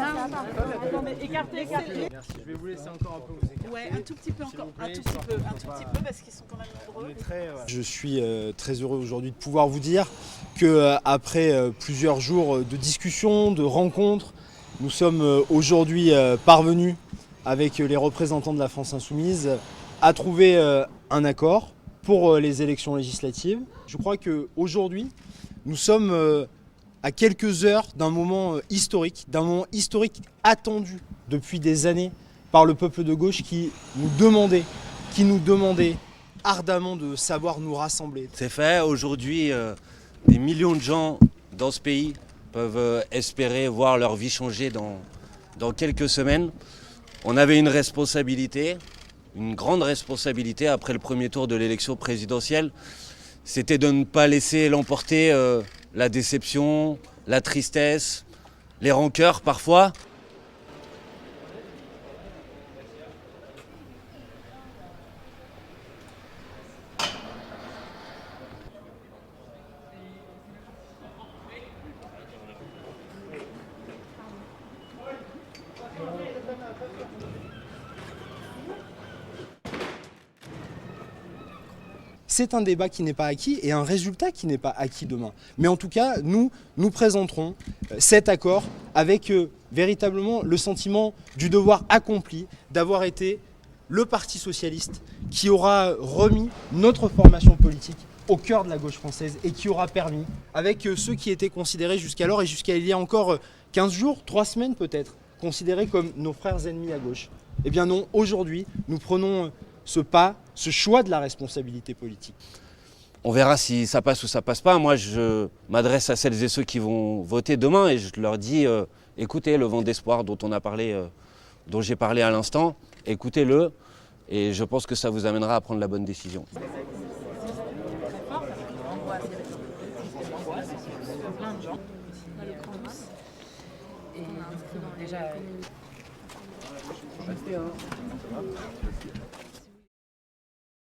Attendez, écartez. Merci, je vais vous laisser encore un peu vous écarter. Ouais, un tout petit peu encore, un tout petit peu parce qu'ils sont quand même nombreux. Je suis très heureux aujourd'hui de pouvoir vous dire que après plusieurs jours de discussions, de rencontres, nous sommes aujourd'hui parvenus avec les représentants de la France Insoumise à trouver un accord pour les élections législatives. Je crois qu'aujourd'hui, nous sommes à quelques heures d'un moment historique attendu depuis des années par le peuple de gauche qui nous demandait ardemment de savoir nous rassembler. C'est fait, aujourd'hui, des millions de gens dans ce pays peuvent espérer voir leur vie changer dans quelques semaines. On avait une responsabilité, une grande responsabilité après le premier tour de l'élection présidentielle. C'était de ne pas laisser l'emporter la déception, la tristesse, les rancœurs parfois. C'est un débat qui n'est pas acquis et un résultat qui n'est pas acquis demain. Mais en tout cas, nous présenterons cet accord avec véritablement le sentiment du devoir accompli, d'avoir été le Parti socialiste qui aura remis notre formation politique au cœur de la gauche française et qui aura permis, avec ceux qui étaient considérés jusqu'alors et jusqu'à il y a encore 15 jours, 3 semaines peut-être, considérés comme nos frères ennemis à gauche. Eh bien non, aujourd'hui, nous prenons ce choix de la responsabilité politique. On verra si ça passe ou ça passe pas. Moi, je m'adresse à celles et ceux qui vont voter demain et je leur dis écoutez le vent d'espoir dont j'ai parlé à l'instant, écoutez-le et je pense que ça vous amènera à prendre la bonne décision. Plein de gens. Et déjà.